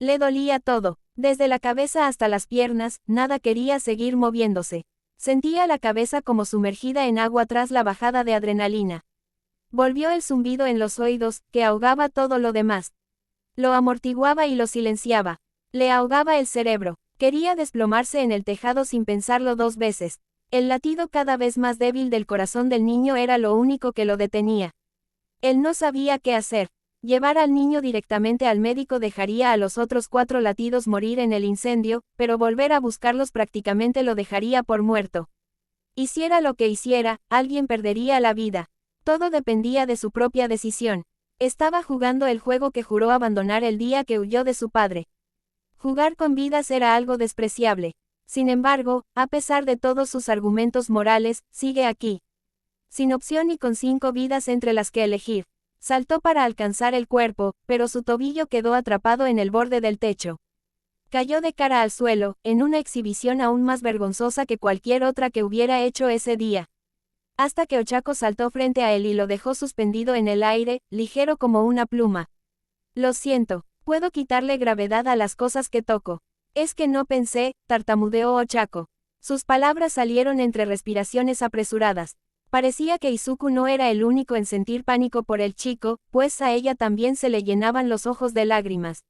Le dolía todo, desde la cabeza hasta las piernas, nada quería seguir moviéndose. Sentía la cabeza como sumergida en agua tras la bajada de adrenalina. Volvió el zumbido en los oídos, que ahogaba todo lo demás. Lo amortiguaba y lo silenciaba. Le ahogaba el cerebro. Quería desplomarse en el tejado sin pensarlo dos veces. El latido cada vez más débil del corazón del niño era lo único que lo detenía. Él no sabía qué hacer. Llevar al niño directamente al médico dejaría a los otros 4 latidos morir en el incendio, pero volver a buscarlos prácticamente lo dejaría por muerto. Hiciera lo que hiciera, alguien perdería la vida. Todo dependía de su propia decisión. Estaba jugando el juego que juró abandonar el día que huyó de su padre. Jugar con vidas era algo despreciable. Sin embargo, a pesar de todos sus argumentos morales, sigue aquí. Sin opción y con 5 vidas entre las que elegir. Saltó para alcanzar el cuerpo, pero su tobillo quedó atrapado en el borde del techo. Cayó de cara al suelo, en una exhibición aún más vergonzosa que cualquier otra que hubiera hecho ese día. Hasta que Ochako saltó frente a él y lo dejó suspendido en el aire, ligero como una pluma. Lo siento, puedo quitarle gravedad a las cosas que toco. Es que no pensé, tartamudeó Ochako. Sus palabras salieron entre respiraciones apresuradas. Parecía que Izuku no era el único en sentir pánico por el chico, pues a ella también se le llenaban los ojos de lágrimas.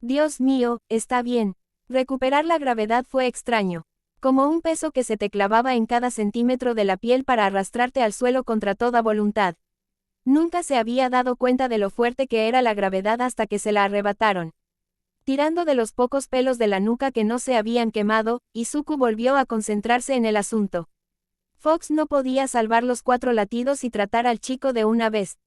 Dios mío, está bien. Recuperar la gravedad fue extraño. Como un peso que se te clavaba en cada centímetro de la piel para arrastrarte al suelo contra toda voluntad. Nunca se había dado cuenta de lo fuerte que era la gravedad hasta que se la arrebataron. Tirando de los pocos pelos de la nuca que no se habían quemado, Izuku volvió a concentrarse en el asunto. Fox no podía salvar los 4 latidos y tratar al chico de una vez.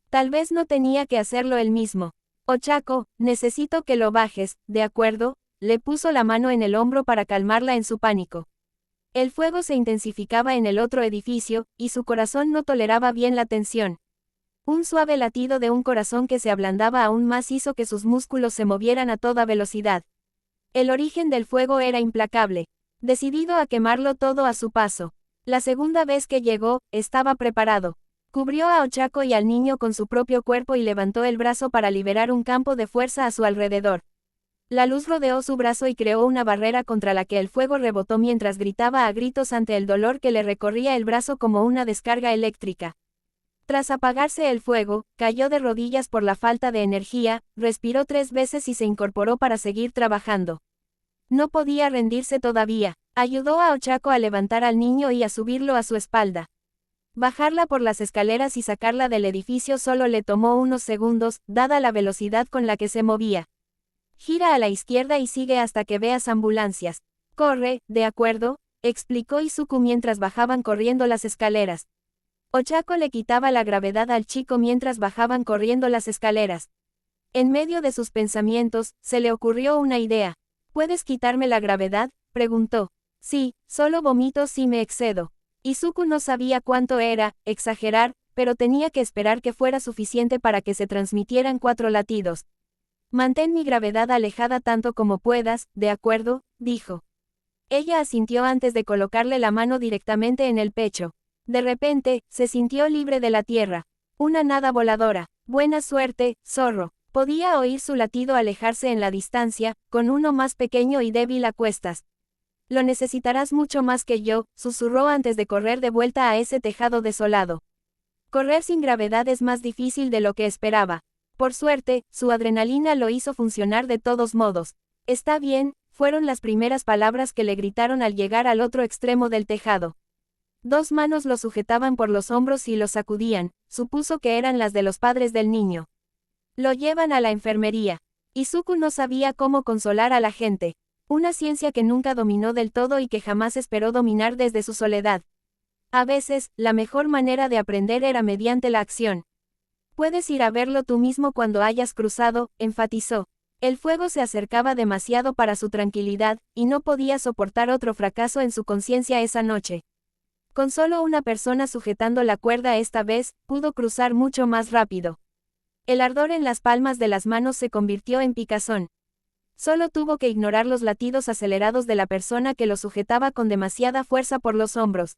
Tal vez no tenía que hacerlo él mismo. Ochako, necesito que lo bajes, ¿de acuerdo? Le puso la mano en el hombro para calmarla en su pánico. El fuego se intensificaba en el otro edificio, y su corazón no toleraba bien la tensión. Un suave latido de un corazón que se ablandaba aún más hizo que sus músculos se movieran a toda velocidad. El origen del fuego era implacable. Decidido a quemarlo todo a su paso. La segunda vez que llegó, estaba preparado. Cubrió a Ochako y al niño con su propio cuerpo y levantó el brazo para liberar un campo de fuerza a su alrededor. La luz rodeó su brazo y creó una barrera contra la que el fuego rebotó mientras gritaba a gritos ante el dolor que le recorría el brazo como una descarga eléctrica. Tras apagarse el fuego, cayó de rodillas por la falta de energía, respiró 3 veces y se incorporó para seguir trabajando. No podía rendirse todavía. Ayudó a Ochako a levantar al niño y a subirlo a su espalda. Bajarla por las escaleras y sacarla del edificio solo le tomó unos segundos, dada la velocidad con la que se movía. Gira a la izquierda y sigue hasta que veas ambulancias. Corre, ¿de acuerdo?, explicó Izuku mientras bajaban corriendo las escaleras. Ochako le quitaba la gravedad al chico mientras bajaban corriendo las escaleras. En medio de sus pensamientos, se le ocurrió una idea. ¿Puedes quitarme la gravedad?, preguntó. Sí, solo vomito si me excedo. Izuku no sabía cuánto era, exagerar, pero tenía que esperar que fuera suficiente para que se transmitieran 4 latidos. Mantén mi gravedad alejada tanto como puedas, ¿de acuerdo?, dijo. Ella asintió antes de colocarle la mano directamente en el pecho. De repente, se sintió libre de la tierra. Una nada voladora. Buena suerte, zorro. Podía oír su latido alejarse en la distancia, con uno más pequeño y débil a cuestas. Lo necesitarás mucho más que yo, susurró antes de correr de vuelta a ese tejado desolado. Correr sin gravedad es más difícil de lo que esperaba. Por suerte, su adrenalina lo hizo funcionar de todos modos. Está bien, fueron las primeras palabras que le gritaron al llegar al otro extremo del tejado. 2 manos lo sujetaban por los hombros y lo sacudían, supuso que eran las de los padres del niño. Lo llevan a la enfermería. Izuku no sabía cómo consolar a la gente. Una ciencia que nunca dominó del todo y que jamás esperó dominar desde su soledad. A veces, la mejor manera de aprender era mediante la acción. Puedes ir a verlo tú mismo cuando hayas cruzado, enfatizó. El fuego se acercaba demasiado para su tranquilidad, y no podía soportar otro fracaso en su conciencia esa noche. Con solo una persona sujetando la cuerda esta vez, pudo cruzar mucho más rápido. El ardor en las palmas de las manos se convirtió en picazón. Solo tuvo que ignorar los latidos acelerados de la persona que lo sujetaba con demasiada fuerza por los hombros.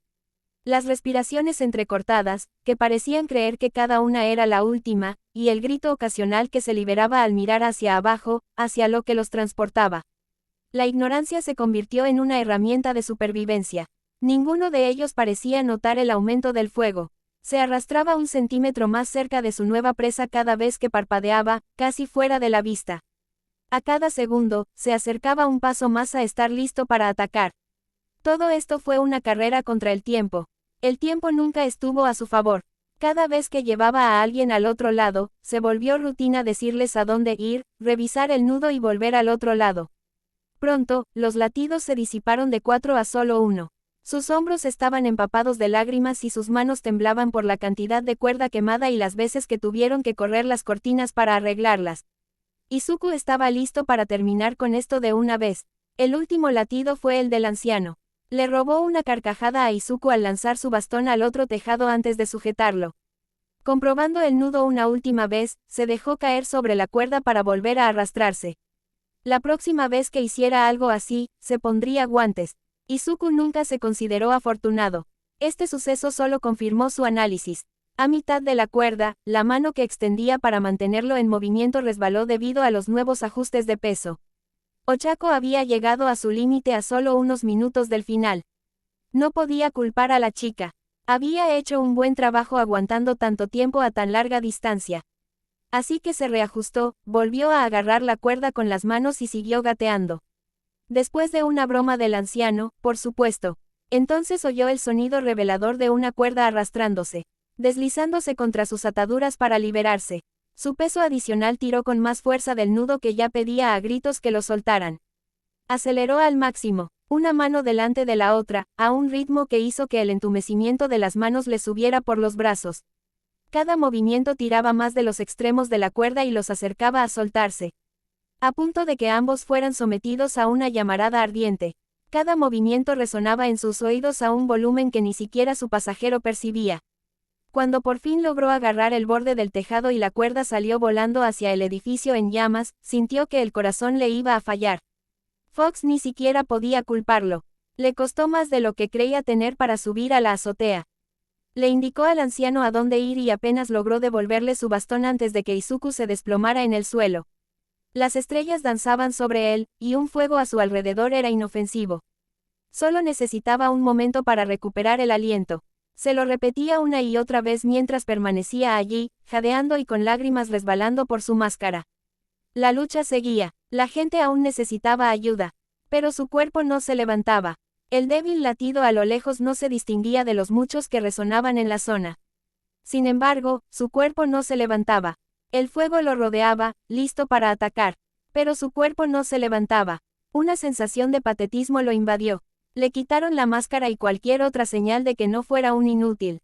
Las respiraciones entrecortadas, que parecían creer que cada una era la última, y el grito ocasional que se liberaba al mirar hacia abajo, hacia lo que los transportaba. La ignorancia se convirtió en una herramienta de supervivencia. Ninguno de ellos parecía notar el aumento del fuego. Se arrastraba un centímetro más cerca de su nueva presa cada vez que parpadeaba, casi fuera de la vista. A cada segundo, se acercaba un paso más a estar listo para atacar. Todo esto fue una carrera contra el tiempo. El tiempo nunca estuvo a su favor. Cada vez que llevaba a alguien al otro lado, se volvió rutina decirles a dónde ir, revisar el nudo y volver al otro lado. Pronto, los latidos se disiparon de 4 a solo 1. Sus hombros estaban empapados de lágrimas y sus manos temblaban por la cantidad de cuerda quemada y las veces que tuvieron que correr las cortinas para arreglarlas. Izuku estaba listo para terminar con esto de una vez. El último latido fue el del anciano. Le robó una carcajada a Izuku al lanzar su bastón al otro tejado antes de sujetarlo. Comprobando el nudo una última vez, se dejó caer sobre la cuerda para volver a arrastrarse. La próxima vez que hiciera algo así, se pondría guantes. Izuku nunca se consideró afortunado. Este suceso solo confirmó su análisis. A mitad de la cuerda, la mano que extendía para mantenerlo en movimiento resbaló debido a los nuevos ajustes de peso. Ochako había llegado a su límite a solo unos minutos del final. No podía culpar a la chica. Había hecho un buen trabajo aguantando tanto tiempo a tan larga distancia. Así que se reajustó, volvió a agarrar la cuerda con las manos y siguió gateando. Después de una broma del anciano, por supuesto. Entonces oyó el sonido revelador de una cuerda arrastrándose, deslizándose contra sus ataduras para liberarse. Su peso adicional tiró con más fuerza del nudo que ya pedía a gritos que lo soltaran. Aceleró al máximo, una mano delante de la otra, a un ritmo que hizo que el entumecimiento de las manos le subiera por los brazos. Cada movimiento tiraba más de los extremos de la cuerda y los acercaba a soltarse. A punto de que ambos fueran sometidos a una llamarada ardiente. Cada movimiento resonaba en sus oídos a un volumen que ni siquiera su pasajero percibía. Cuando por fin logró agarrar el borde del tejado y la cuerda salió volando hacia el edificio en llamas, sintió que el corazón le iba a fallar. Fox ni siquiera podía culparlo. Le costó más de lo que creía tener para subir a la azotea. Le indicó al anciano a dónde ir y apenas logró devolverle su bastón antes de que Izuku se desplomara en el suelo. Las estrellas danzaban sobre él, y un fuego a su alrededor era inofensivo. Solo necesitaba un momento para recuperar el aliento. Se lo repetía una y otra vez mientras permanecía allí, jadeando y con lágrimas resbalando por su máscara. La lucha seguía. La gente aún necesitaba ayuda. Pero su cuerpo no se levantaba. El débil latido a lo lejos no se distinguía de los muchos que resonaban en la zona. Sin embargo, su cuerpo no se levantaba. El fuego lo rodeaba, listo para atacar. Pero su cuerpo no se levantaba. Una sensación de patetismo lo invadió. Le quitaron la máscara y cualquier otra señal de que no fuera un inútil.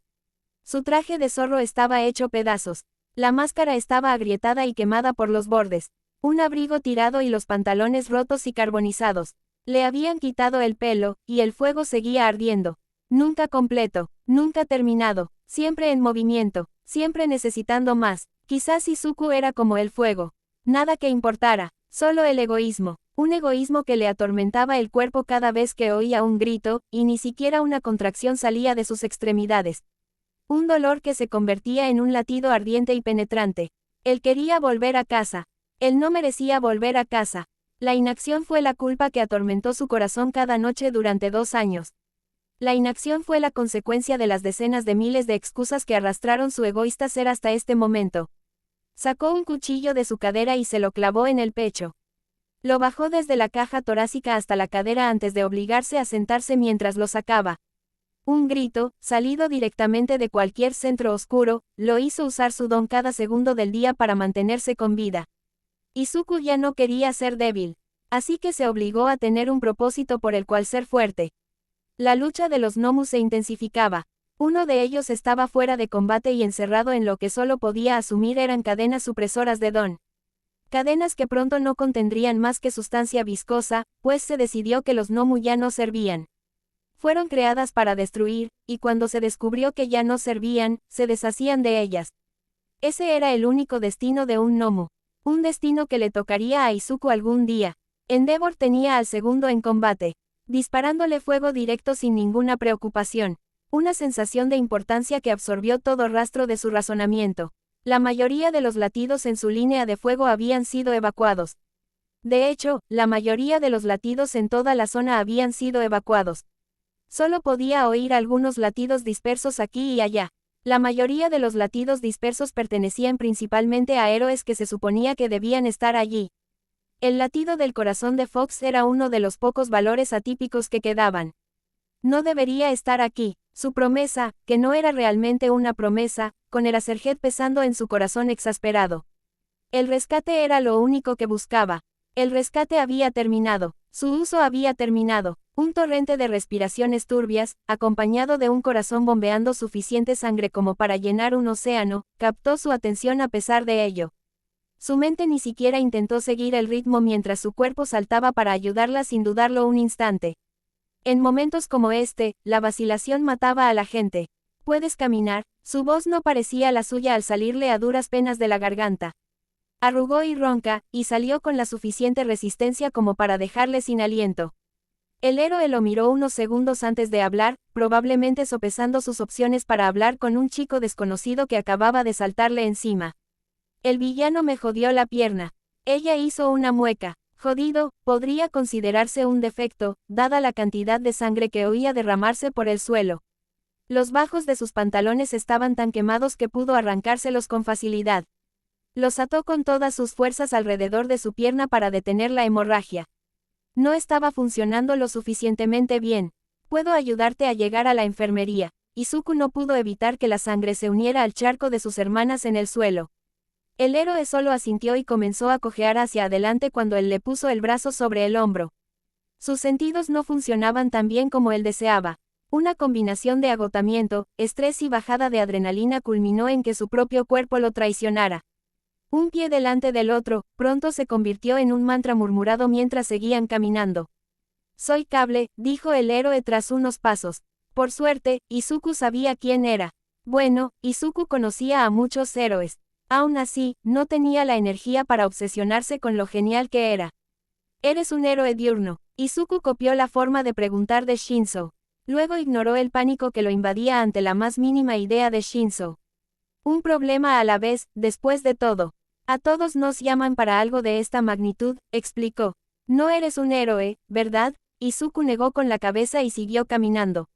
Su traje de zorro estaba hecho pedazos. La máscara estaba agrietada y quemada por los bordes. Un abrigo tirado y los pantalones rotos y carbonizados. Le habían quitado el pelo, y el fuego seguía ardiendo. Nunca completo, nunca terminado, siempre en movimiento, siempre necesitando más. Quizás Izuku era como el fuego. Nada que importara, solo el egoísmo. Un egoísmo que le atormentaba el cuerpo cada vez que oía un grito, y ni siquiera una contracción salía de sus extremidades. Un dolor que se convertía en un latido ardiente y penetrante. Él quería volver a casa. Él no merecía volver a casa. La inacción fue la culpa que atormentó su corazón cada noche durante 2 años. La inacción fue la consecuencia de las decenas de miles de excusas que arrastraron su egoísta ser hasta este momento. Sacó un cuchillo de su cadera y se lo clavó en el pecho. Lo bajó desde la caja torácica hasta la cadera antes de obligarse a sentarse mientras lo sacaba. Un grito, salido directamente de cualquier centro oscuro, lo hizo usar su don cada segundo del día para mantenerse con vida. Izuku ya no quería ser débil. Así que se obligó a tener un propósito por el cual ser fuerte. La lucha de los Nomu se intensificaba. Uno de ellos estaba fuera de combate y encerrado en lo que solo podía asumir eran cadenas supresoras de don. Cadenas que pronto no contendrían más que sustancia viscosa, pues se decidió que los Nomu ya no servían. Fueron creadas para destruir, y cuando se descubrió que ya no servían, se deshacían de ellas. Ese era el único destino de un Nomu. Un destino que le tocaría a Izuku algún día. Endeavor tenía al segundo en combate, disparándole fuego directo sin ninguna preocupación. Una sensación de importancia que absorbió todo rastro de su razonamiento. La mayoría de los latidos en su línea de fuego habían sido evacuados. De hecho, la mayoría de los latidos en toda la zona habían sido evacuados. Solo podía oír algunos latidos dispersos aquí y allá. La mayoría de los latidos dispersos pertenecían principalmente a héroes que se suponía que debían estar allí. El latido del corazón de Fox era uno de los pocos valores atípicos que quedaban. No debería estar aquí. Su promesa, que no era realmente una promesa, con Eraserhead pesando en su corazón exasperado. El rescate era lo único que buscaba. El rescate había terminado. Su uso había terminado. Un torrente de respiraciones turbias, acompañado de un corazón bombeando suficiente sangre como para llenar un océano, captó su atención a pesar de ello. Su mente ni siquiera intentó seguir el ritmo mientras su cuerpo saltaba para ayudarla sin dudarlo un instante. En momentos como este, la vacilación mataba a la gente. ¿Puedes caminar? Su voz no parecía la suya al salirle a duras penas de la garganta. Arrugó y ronca, y salió con la suficiente resistencia como para dejarle sin aliento. El héroe lo miró unos segundos antes de hablar, probablemente sopesando sus opciones para hablar con un chico desconocido que acababa de saltarle encima. El villano me jodió la pierna. Ella hizo una mueca. Jodido, podría considerarse un defecto, dada la cantidad de sangre que oía derramarse por el suelo. Los bajos de sus pantalones estaban tan quemados que pudo arrancárselos con facilidad. Los ató con todas sus fuerzas alrededor de su pierna para detener la hemorragia. No estaba funcionando lo suficientemente bien. Puedo ayudarte a llegar a la enfermería. Izuku no pudo evitar que la sangre se uniera al charco de sus hermanas en el suelo. El héroe solo asintió y comenzó a cojear hacia adelante cuando él le puso el brazo sobre el hombro. Sus sentidos no funcionaban tan bien como él deseaba. Una combinación de agotamiento, estrés y bajada de adrenalina culminó en que su propio cuerpo lo traicionara. Un pie delante del otro, pronto se convirtió en un mantra murmurado mientras seguían caminando. Soy Cable, dijo el héroe tras unos pasos. Por suerte, Izuku sabía quién era. Bueno, Izuku conocía a muchos héroes. Aún así, no tenía la energía para obsesionarse con lo genial que era. ¿Eres un héroe diurno? Izuku copió la forma de preguntar de Shinzo. Luego ignoró el pánico que lo invadía ante la más mínima idea de Shinzo. Un problema a la vez, después de todo. A todos nos llaman para algo de esta magnitud, explicó. No eres un héroe, ¿verdad? Izuku negó con la cabeza y siguió caminando.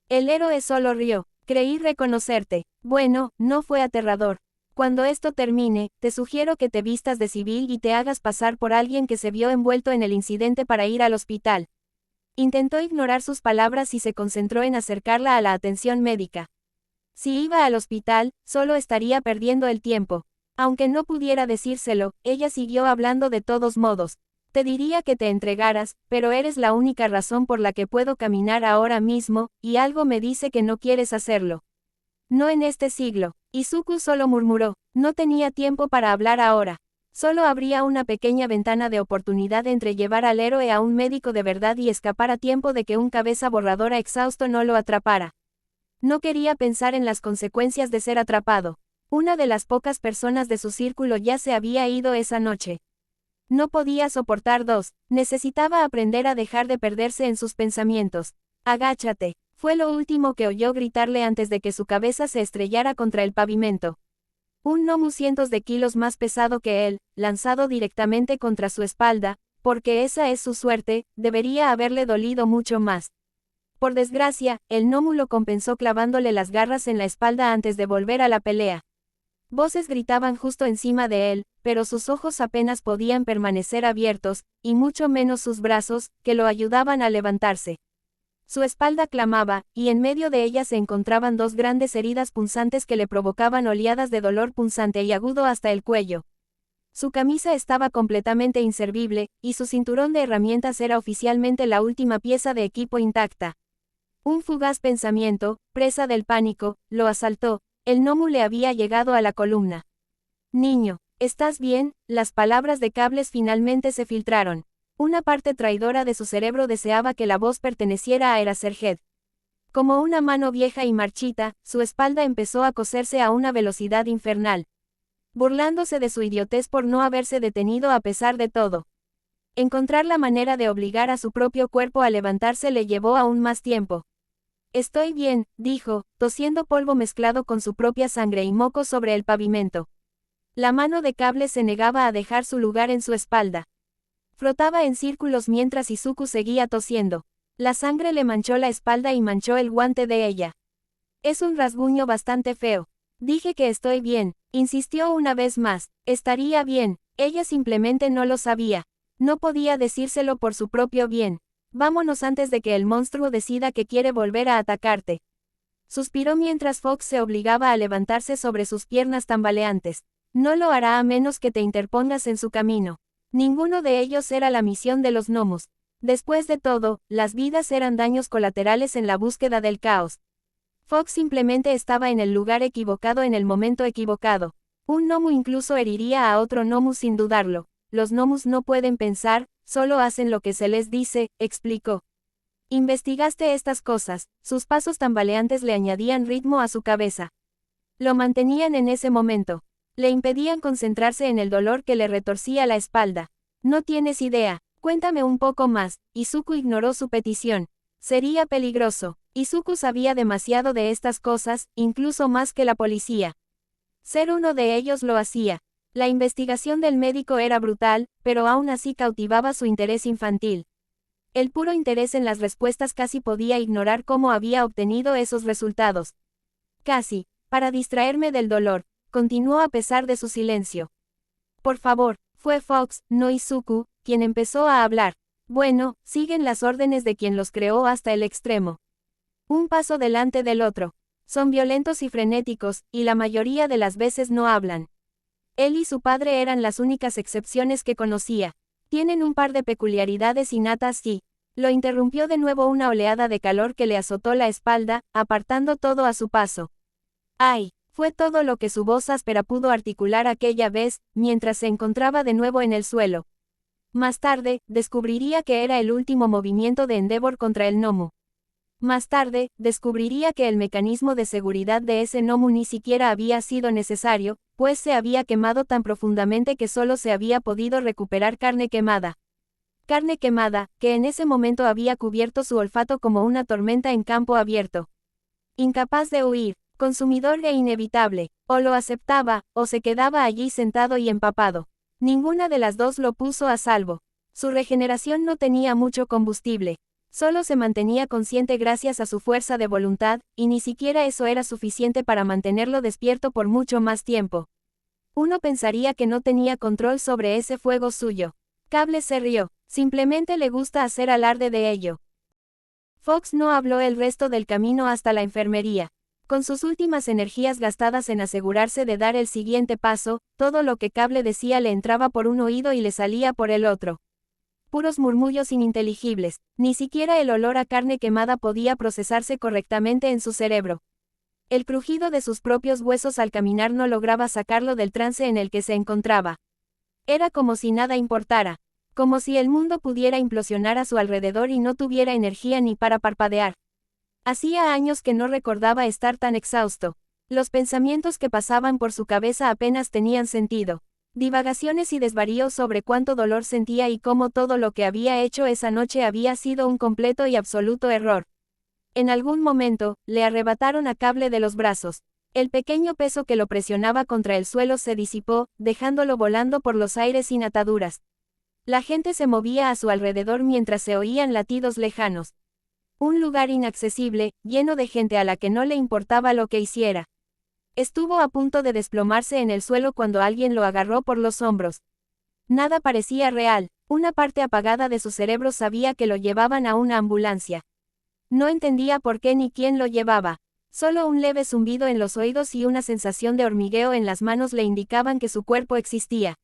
El héroe solo rió. Creí reconocerte. Bueno, no fue aterrador. Cuando esto termine, te sugiero que te vistas de civil y te hagas pasar por alguien que se vio envuelto en el incidente para ir al hospital. Intentó ignorar sus palabras y se concentró en acercarla a la atención médica. Si iba al hospital, solo estaría perdiendo el tiempo. Aunque no pudiera decírselo, ella siguió hablando de todos modos. Te diría que te entregaras, pero eres la única razón por la que puedo caminar ahora mismo, y algo me dice que no quieres hacerlo. No en este siglo. Izuku solo murmuró. No tenía tiempo para hablar ahora. Solo habría una pequeña ventana de oportunidad entre llevar al héroe a un médico de verdad y escapar a tiempo de que un cabeza borradora exhausto no lo atrapara. No quería pensar en las consecuencias de ser atrapado. Una de las pocas personas de su círculo ya se había ido esa noche. No podía soportar dos. Necesitaba aprender a dejar de perderse en sus pensamientos. Agáchate. Fue lo último que oyó gritarle antes de que su cabeza se estrellara contra el pavimento. Un gnomo cientos de kilos más pesado que él, lanzado directamente contra su espalda, porque esa es su suerte, debería haberle dolido mucho más. Por desgracia, el gnomo lo compensó clavándole las garras en la espalda antes de volver a la pelea. Voces gritaban justo encima de él, pero sus ojos apenas podían permanecer abiertos, y mucho menos sus brazos, que lo ayudaban a levantarse. Su espalda clamaba, y en medio de ella se encontraban dos grandes heridas punzantes que le provocaban oleadas de dolor punzante y agudo hasta el cuello. Su camisa estaba completamente inservible, y su cinturón de herramientas era oficialmente la última pieza de equipo intacta. Un fugaz pensamiento, presa del pánico, lo asaltó. El gnomo le había llegado a la columna. Niño, ¿estás bien? Las palabras de Cables finalmente se filtraron. Una parte traidora de su cerebro deseaba que la voz perteneciera a Eraserhead. Como una mano vieja y marchita, su espalda empezó a coserse a una velocidad infernal. Burlándose de su idiotez por no haberse detenido a pesar de todo. Encontrar la manera de obligar a su propio cuerpo a levantarse le llevó aún más tiempo. Estoy bien, dijo, tosiendo polvo mezclado con su propia sangre y moco sobre el pavimento. La mano de Cable se negaba a dejar su lugar en su espalda. Frotaba en círculos mientras Izuku seguía tosiendo. La sangre le manchó la espalda y manchó el guante de ella. Es un rasguño bastante feo. Dije que estoy bien, insistió una vez más. Estaría bien, ella simplemente no lo sabía. No podía decírselo por su propio bien. Vámonos antes de que el monstruo decida que quiere volver a atacarte. Suspiró mientras Fox se obligaba a levantarse sobre sus piernas tambaleantes. No lo hará a menos que te interpongas en su camino. Ninguno de ellos era la misión de los gnomos. Después de todo, las vidas eran daños colaterales en la búsqueda del caos. Fox simplemente estaba en el lugar equivocado en el momento equivocado. Un gnomo incluso heriría a otro gnomo sin dudarlo. Los gnomos no pueden pensar, solo hacen lo que se les dice, explicó. Investigaste estas cosas, sus pasos tambaleantes le añadían ritmo a su cabeza. Lo mantenían en ese momento. Le impedían concentrarse en el dolor que le retorcía la espalda. No tienes idea, cuéntame un poco más. Izuku ignoró su petición. Sería peligroso. Izuku sabía demasiado de estas cosas, incluso más que la policía. Ser uno de ellos lo hacía. La investigación del médico era brutal, pero aún así cautivaba su interés infantil. El puro interés en las respuestas casi podía ignorar cómo había obtenido esos resultados. Casi, para distraerme del dolor, continuó a pesar de su silencio. Por favor, fue Fox, no Izuku, quien empezó a hablar. Bueno, siguen las órdenes de quien los creó hasta el extremo. Un paso delante del otro. Son violentos y frenéticos, y la mayoría de las veces no hablan. Él y su padre eran las únicas excepciones que conocía. Tienen un par de peculiaridades innatas y... Lo interrumpió de nuevo una oleada de calor que le azotó la espalda, apartando todo a su paso. ¡Ay! Fue todo lo que su voz áspera pudo articular aquella vez, mientras se encontraba de nuevo en el suelo. Más tarde, descubriría que era el último movimiento de Endeavor contra el gnomo. Más tarde, descubriría que el mecanismo de seguridad de ese gnomo ni siquiera había sido necesario, pues se había quemado tan profundamente que solo se había podido recuperar carne quemada. Carne quemada, que en ese momento había cubierto su olfato como una tormenta en campo abierto. Incapaz de huir, consumidor e inevitable, o lo aceptaba, o se quedaba allí sentado y empapado. Ninguna de las dos lo puso a salvo. Su regeneración no tenía mucho combustible. Solo se mantenía consciente gracias a su fuerza de voluntad, y ni siquiera eso era suficiente para mantenerlo despierto por mucho más tiempo. Uno pensaría que no tenía control sobre ese fuego suyo. Cable se rió. Simplemente le gusta hacer alarde de ello. Fox no habló el resto del camino hasta la enfermería. Con sus últimas energías gastadas en asegurarse de dar el siguiente paso, todo lo que Cable decía le entraba por un oído y le salía por el otro. Puros murmullos ininteligibles, ni siquiera el olor a carne quemada podía procesarse correctamente en su cerebro. El crujido de sus propios huesos al caminar no lograba sacarlo del trance en el que se encontraba. Era como si nada importara. Como si el mundo pudiera implosionar a su alrededor y no tuviera energía ni para parpadear. Hacía años que no recordaba estar tan exhausto. Los pensamientos que pasaban por su cabeza apenas tenían sentido. Divagaciones y desvaríos sobre cuánto dolor sentía y cómo todo lo que había hecho esa noche había sido un completo y absoluto error. En algún momento, le arrebataron a Cable de los brazos. El pequeño peso que lo presionaba contra el suelo se disipó, dejándolo volando por los aires sin ataduras. La gente se movía a su alrededor mientras se oían latidos lejanos. Un lugar inaccesible, lleno de gente a la que no le importaba lo que hiciera. Estuvo a punto de desplomarse en el suelo cuando alguien lo agarró por los hombros. Nada parecía real, una parte apagada de su cerebro sabía que lo llevaban a una ambulancia. No entendía por qué ni quién lo llevaba. Solo un leve zumbido en los oídos y una sensación de hormigueo en las manos le indicaban que su cuerpo existía.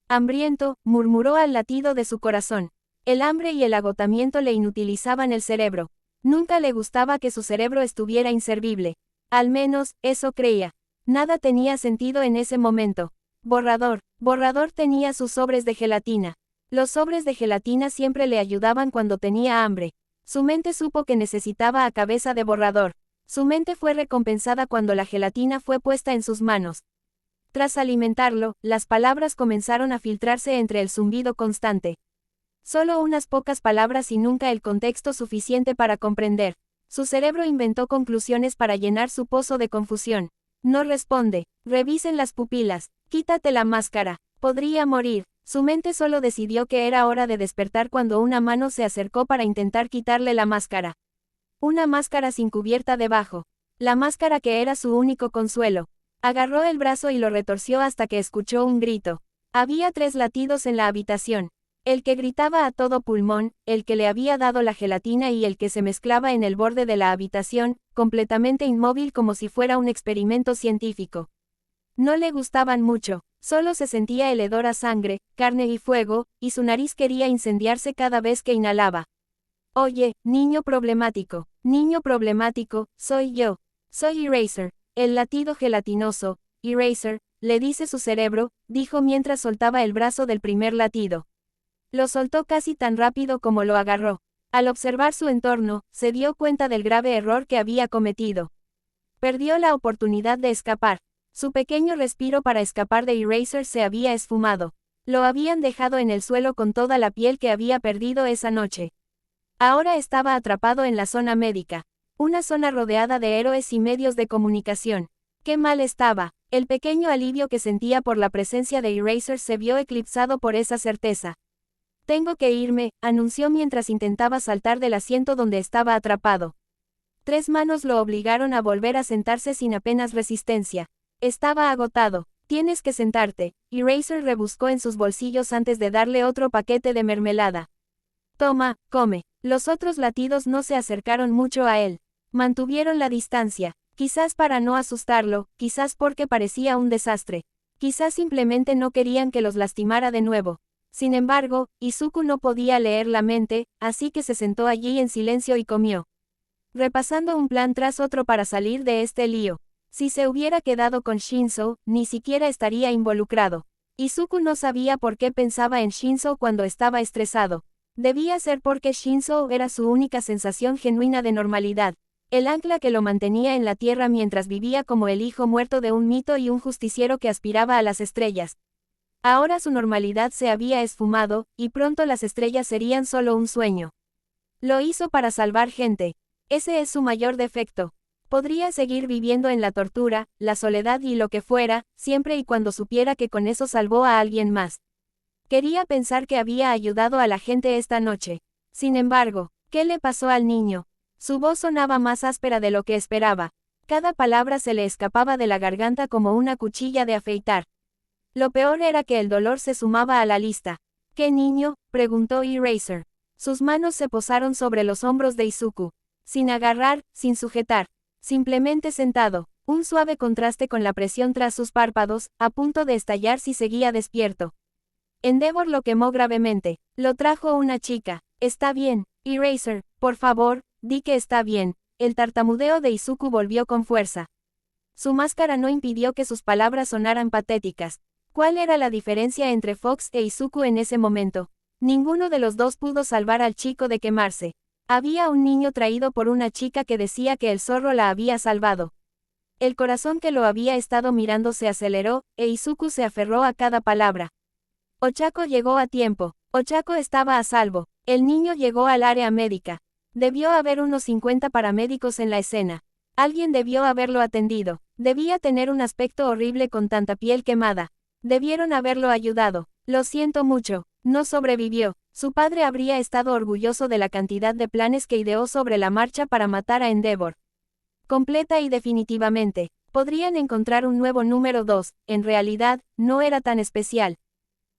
Hambriento, murmuró al latido de su corazón. El hambre y el agotamiento le inutilizaban el cerebro. Nunca le gustaba que su cerebro estuviera inservible. Al menos, eso creía. Nada tenía sentido en ese momento. Borrador tenía sus sobres de gelatina. Los sobres de gelatina siempre le ayudaban cuando tenía hambre. Su mente supo que necesitaba a cabeza de Borrador. Su mente fue recompensada cuando la gelatina fue puesta en sus manos. Tras alimentarlo, las palabras comenzaron a filtrarse entre el zumbido constante. Solo unas pocas palabras y nunca el contexto suficiente para comprender. Su cerebro inventó conclusiones para llenar su pozo de confusión. No responde. Revisen las pupilas. Quítate la máscara. Podría morir. Su mente solo decidió que era hora de despertar cuando una mano se acercó para intentar quitarle la máscara. Una máscara sin cubierta debajo. La máscara que era su único consuelo. Agarró el brazo y lo retorció hasta que escuchó un grito. Había 3 latidos en la habitación. El que gritaba a todo pulmón, el que le había dado la gelatina y el que se mezclaba en el borde de la habitación, completamente inmóvil como si fuera un experimento científico. No le gustaban mucho, solo se sentía el hedor a sangre, carne y fuego, y su nariz quería incendiarse cada vez que inhalaba. Oye, niño problemático, soy yo. Soy Eraser, el latido gelatinoso. Eraser, le dice su cerebro, dijo mientras soltaba el brazo del primer latido. Lo soltó casi tan rápido como lo agarró. Al observar su entorno, se dio cuenta del grave error que había cometido. Perdió la oportunidad de escapar. Su pequeño respiro para escapar de Eraser se había esfumado. Lo habían dejado en el suelo con toda la piel que había perdido esa noche. Ahora estaba atrapado en la zona médica. Una zona rodeada de héroes y medios de comunicación. ¡Qué mal estaba! El pequeño alivio que sentía por la presencia de Eraser se vio eclipsado por esa certeza. Tengo que irme, anunció mientras intentaba saltar del asiento donde estaba atrapado. 3 manos lo obligaron a volver a sentarse sin apenas resistencia. Estaba agotado. Tienes que sentarte. Eraser rebuscó en sus bolsillos antes de darle otro paquete de mermelada. Toma, come. Los otros latidos no se acercaron mucho a él. Mantuvieron la distancia. Quizás para no asustarlo, quizás porque parecía un desastre. Quizás simplemente no querían que los lastimara de nuevo. Sin embargo, Izuku no podía leer la mente, así que se sentó allí en silencio y comió. Repasando un plan tras otro para salir de este lío. Si se hubiera quedado con Shinzo, ni siquiera estaría involucrado. Izuku no sabía por qué pensaba en Shinzo cuando estaba estresado. Debía ser porque Shinzo era su única sensación genuina de normalidad. El ancla que lo mantenía en la tierra mientras vivía como el hijo muerto de un mito y un justiciero que aspiraba a las estrellas. Ahora su normalidad se había esfumado, y pronto las estrellas serían solo un sueño. Lo hizo para salvar gente. Ese es su mayor defecto. Podría seguir viviendo en la tortura, la soledad y lo que fuera, siempre y cuando supiera que con eso salvó a alguien más. Quería pensar que había ayudado a la gente esta noche. Sin embargo, ¿qué le pasó al niño? Su voz sonaba más áspera de lo que esperaba. Cada palabra se le escapaba de la garganta como una cuchilla de afeitar. Lo peor era que el dolor se sumaba a la lista. ¿Qué niño?, preguntó Eraser. Sus manos se posaron sobre los hombros de Izuku. Sin agarrar, sin sujetar. Simplemente sentado. Un suave contraste con la presión tras sus párpados, a punto de estallar si seguía despierto. Endeavor lo quemó gravemente. Lo trajo una chica. Está bien. Eraser, por favor, di que está bien. El tartamudeo de Izuku volvió con fuerza. Su máscara no impidió que sus palabras sonaran patéticas. ¿Cuál era la diferencia entre Fox e Izuku en ese momento? Ninguno de los dos pudo salvar al chico de quemarse. Había un niño traído por una chica que decía que el zorro la había salvado. El corazón que lo había estado mirando se aceleró, e Izuku se aferró a cada palabra. Ochako llegó a tiempo. Ochako estaba a salvo. El niño llegó al área médica. Debió haber unos 50 paramédicos en la escena. Alguien debió haberlo atendido. Debía tener un aspecto horrible con tanta piel quemada. Debieron haberlo ayudado. Lo siento mucho. No sobrevivió. Su padre habría estado orgulloso de la cantidad de planes que ideó sobre la marcha para matar a Endeavor. Completa y definitivamente. Podrían encontrar un nuevo número 2, en realidad, no era tan especial.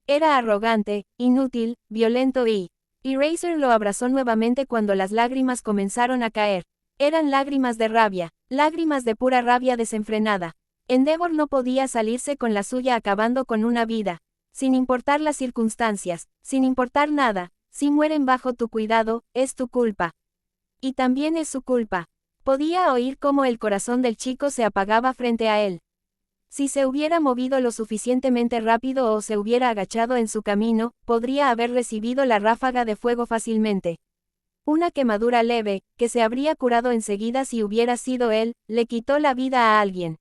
Era arrogante, inútil, violento y... Eraser lo abrazó nuevamente cuando las lágrimas comenzaron a caer. Eran lágrimas de rabia, lágrimas de pura rabia desenfrenada. Endeavor no podía salirse con la suya acabando con una vida. Sin importar las circunstancias, sin importar nada, si mueren bajo tu cuidado, es tu culpa. Y también es su culpa. Podía oír cómo el corazón del chico se apagaba frente a él. Si se hubiera movido lo suficientemente rápido o se hubiera agachado en su camino, podría haber recibido la ráfaga de fuego fácilmente. Una quemadura leve, que se habría curado enseguida si hubiera sido él, le quitó la vida a alguien.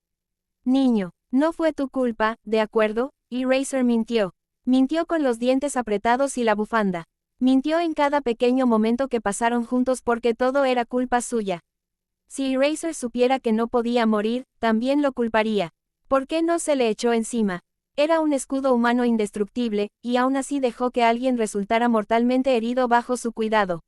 Niño, no fue tu culpa, ¿de acuerdo? Eraser mintió. Mintió con los dientes apretados y la bufanda. Mintió en cada pequeño momento que pasaron juntos porque todo era culpa suya. Si Eraser supiera que no podía morir, también lo culparía. ¿Por qué no se le echó encima? Era un escudo humano indestructible, y aún así dejó que alguien resultara mortalmente herido bajo su cuidado.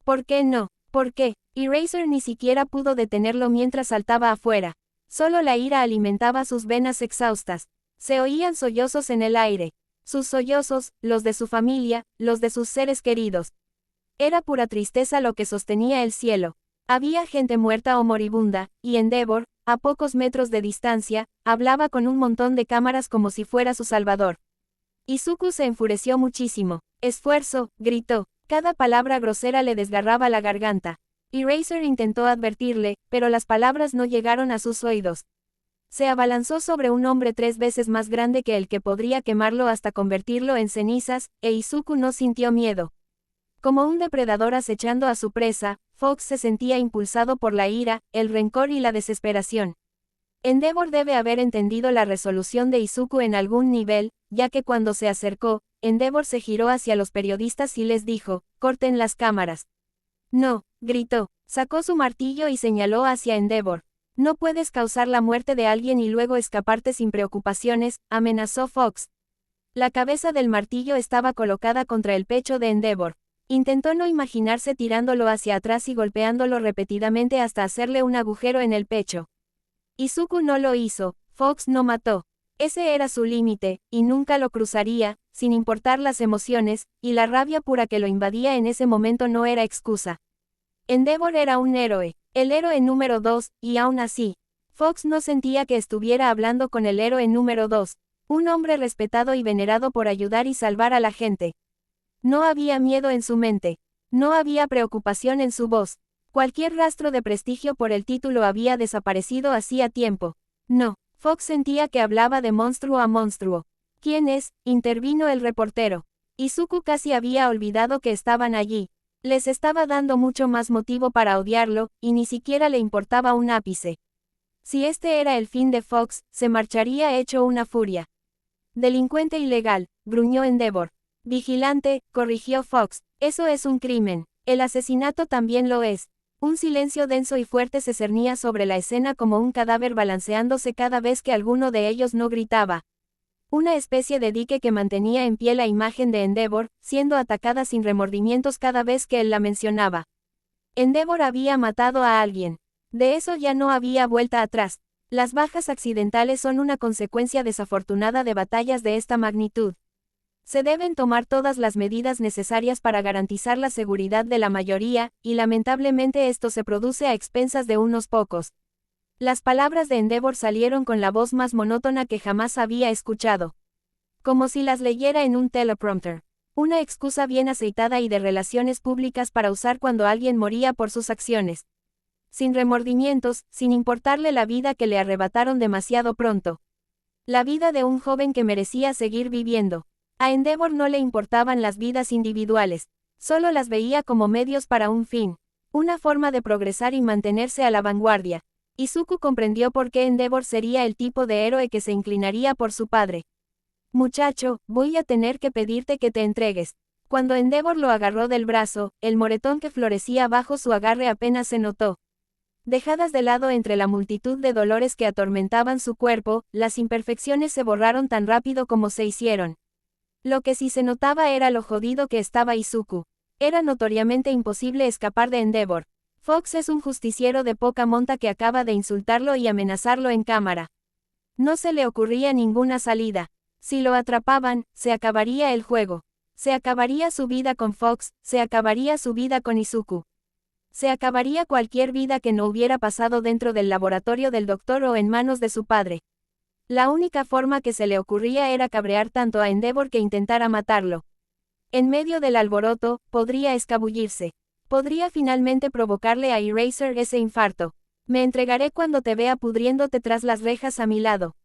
¿Por qué no? ¿Por qué? Eraser ni siquiera pudo detenerlo mientras saltaba afuera. Solo la ira alimentaba sus venas exhaustas. Se oían sollozos en el aire. Sus sollozos, los de su familia, los de sus seres queridos. Era pura tristeza lo que sostenía el cielo. Había gente muerta o moribunda, y Endeavor, a pocos metros de distancia, hablaba con un montón de cámaras como si fuera su salvador. Izuku se enfureció muchísimo. Esfuerzo, gritó. Cada palabra grosera le desgarraba la garganta. Eraser intentó advertirle, pero las palabras no llegaron a sus oídos. Se abalanzó sobre un hombre 3 veces más grande que el que podría quemarlo hasta convertirlo en cenizas, e Izuku no sintió miedo. Como un depredador acechando a su presa, Fox se sentía impulsado por la ira, el rencor y la desesperación. Endeavor debe haber entendido la resolución de Izuku en algún nivel, ya que cuando se acercó, Endeavor se giró hacia los periodistas y les dijo, «Corten las cámaras». «No», gritó, sacó su martillo y señaló hacia Endeavor. «No puedes causar la muerte de alguien y luego escaparte sin preocupaciones», amenazó Fox. La cabeza del martillo estaba colocada contra el pecho de Endeavor. Intentó no imaginarse tirándolo hacia atrás y golpeándolo repetidamente hasta hacerle un agujero en el pecho. Izuku no lo hizo, Fox no mató. Ese era su límite, y nunca lo cruzaría, sin importar las emociones, y la rabia pura que lo invadía en ese momento no era excusa. Endeavor era un héroe, el héroe número 2, y aún así, Fox no sentía que estuviera hablando con el héroe número 2, un hombre respetado y venerado por ayudar y salvar a la gente. No había miedo en su mente. No había preocupación en su voz. Cualquier rastro de prestigio por el título había desaparecido hacía tiempo. No, Fox sentía que hablaba de monstruo a monstruo. ¿Quién es?, intervino el reportero. Izuku casi había olvidado que estaban allí. Les estaba dando mucho más motivo para odiarlo, y ni siquiera le importaba un ápice. Si este era el fin de Fox, se marcharía hecho una furia. Delincuente ilegal, gruñó Endeavor. Vigilante, corrigió Fox, eso es un crimen. El asesinato también lo es. Un silencio denso y fuerte se cernía sobre la escena como un cadáver balanceándose cada vez que alguno de ellos no gritaba. Una especie de dique que mantenía en pie la imagen de Endeavor, siendo atacada sin remordimientos cada vez que él la mencionaba. Endeavor había matado a alguien. De eso ya no había vuelta atrás. Las bajas accidentales son una consecuencia desafortunada de batallas de esta magnitud. Se deben tomar todas las medidas necesarias para garantizar la seguridad de la mayoría, y lamentablemente esto se produce a expensas de unos pocos. Las palabras de Endeavor salieron con la voz más monótona que jamás había escuchado. Como si las leyera en un teleprompter. Una excusa bien aceitada y de relaciones públicas para usar cuando alguien moría por sus acciones. Sin remordimientos, sin importarle la vida que le arrebataron demasiado pronto. La vida de un joven que merecía seguir viviendo. A Endeavor no le importaban las vidas individuales, solo las veía como medios para un fin, una forma de progresar y mantenerse a la vanguardia. Izuku comprendió por qué Endeavor sería el tipo de héroe que se inclinaría por su padre. Muchacho, voy a tener que pedirte que te entregues. Cuando Endeavor lo agarró del brazo, el moretón que florecía bajo su agarre apenas se notó. Dejadas de lado entre la multitud de dolores que atormentaban su cuerpo, las imperfecciones se borraron tan rápido como se hicieron. Lo que sí se notaba era lo jodido que estaba Izuku. Era notoriamente imposible escapar de Endeavor. Fox es un justiciero de poca monta que acaba de insultarlo y amenazarlo en cámara. No se le ocurría ninguna salida. Si lo atrapaban, se acabaría el juego. Se acabaría su vida con Fox, se acabaría su vida con Izuku. Se acabaría cualquier vida que no hubiera pasado dentro del laboratorio del doctor o en manos de su padre. La única forma que se le ocurría era cabrear tanto a Endeavor que intentara matarlo. En medio del alboroto, podría escabullirse. Podría finalmente provocarle a Eraser ese infarto. Me entregaré cuando te vea pudriéndote tras las rejas a mi lado.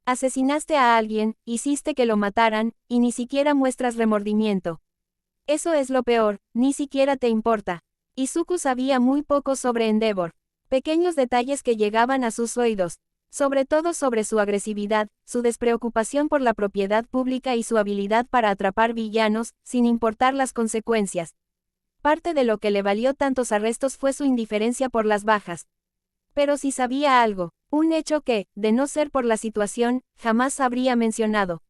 Asesinaste a alguien, hiciste que lo mataran, y ni siquiera muestras remordimiento. Eso es lo peor, ni siquiera te importa. Izuku sabía muy poco sobre Endeavor. Pequeños detalles que llegaban a sus oídos. Sobre todo sobre su agresividad, su despreocupación por la propiedad pública y su habilidad para atrapar villanos, sin importar las consecuencias. Parte de lo que le valió tantos arrestos fue su indiferencia por las bajas. Pero si sabía algo, un hecho que, de no ser por la situación, jamás habría mencionado.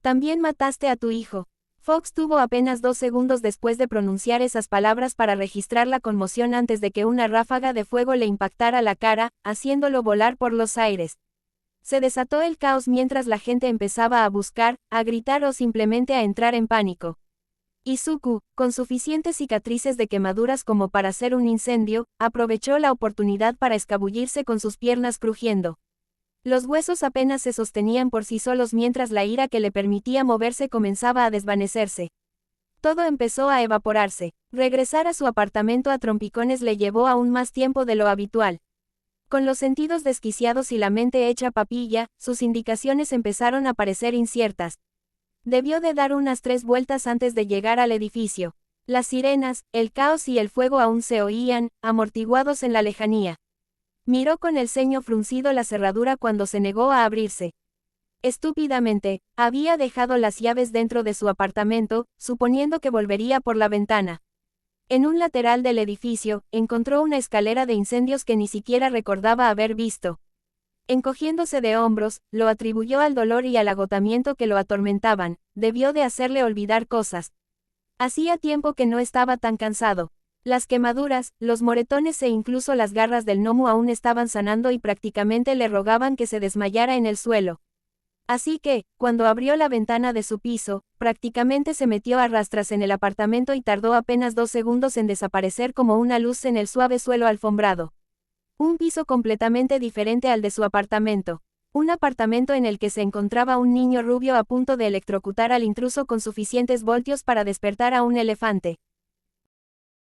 También mataste a tu hijo. Fox tuvo apenas 2 segundos después de pronunciar esas palabras para registrar la conmoción antes de que una ráfaga de fuego le impactara la cara, haciéndolo volar por los aires. Se desató el caos mientras la gente empezaba a buscar, a gritar o simplemente a entrar en pánico. Izuku, con suficientes cicatrices de quemaduras como para hacer un incendio, aprovechó la oportunidad para escabullirse con sus piernas crujiendo. Los huesos apenas se sostenían por sí solos mientras la ira que le permitía moverse comenzaba a desvanecerse. Todo empezó a evaporarse. Regresar a su apartamento a trompicones le llevó aún más tiempo de lo habitual. Con los sentidos desquiciados y la mente hecha papilla, sus indicaciones empezaron a parecer inciertas. Debió de dar unas 3 vueltas antes de llegar al edificio. Las sirenas, el caos y el fuego aún se oían, amortiguados en la lejanía. Miró con el ceño fruncido la cerradura cuando se negó a abrirse. Estúpidamente, había dejado las llaves dentro de su apartamento, suponiendo que volvería por la ventana. En un lateral del edificio, encontró una escalera de incendios que ni siquiera recordaba haber visto. Encogiéndose de hombros, lo atribuyó al dolor y al agotamiento que lo atormentaban, debió de hacerle olvidar cosas. Hacía tiempo que no estaba tan cansado. Las quemaduras, los moretones e incluso las garras del gnomo aún estaban sanando y prácticamente le rogaban que se desmayara en el suelo. Así que, cuando abrió la ventana de su piso, prácticamente se metió a rastras en el apartamento y tardó apenas 2 segundos en desaparecer como una luz en el suave suelo alfombrado. Un piso completamente diferente al de su apartamento. Un apartamento en el que se encontraba un niño rubio a punto de electrocutar al intruso con suficientes voltios para despertar a un elefante.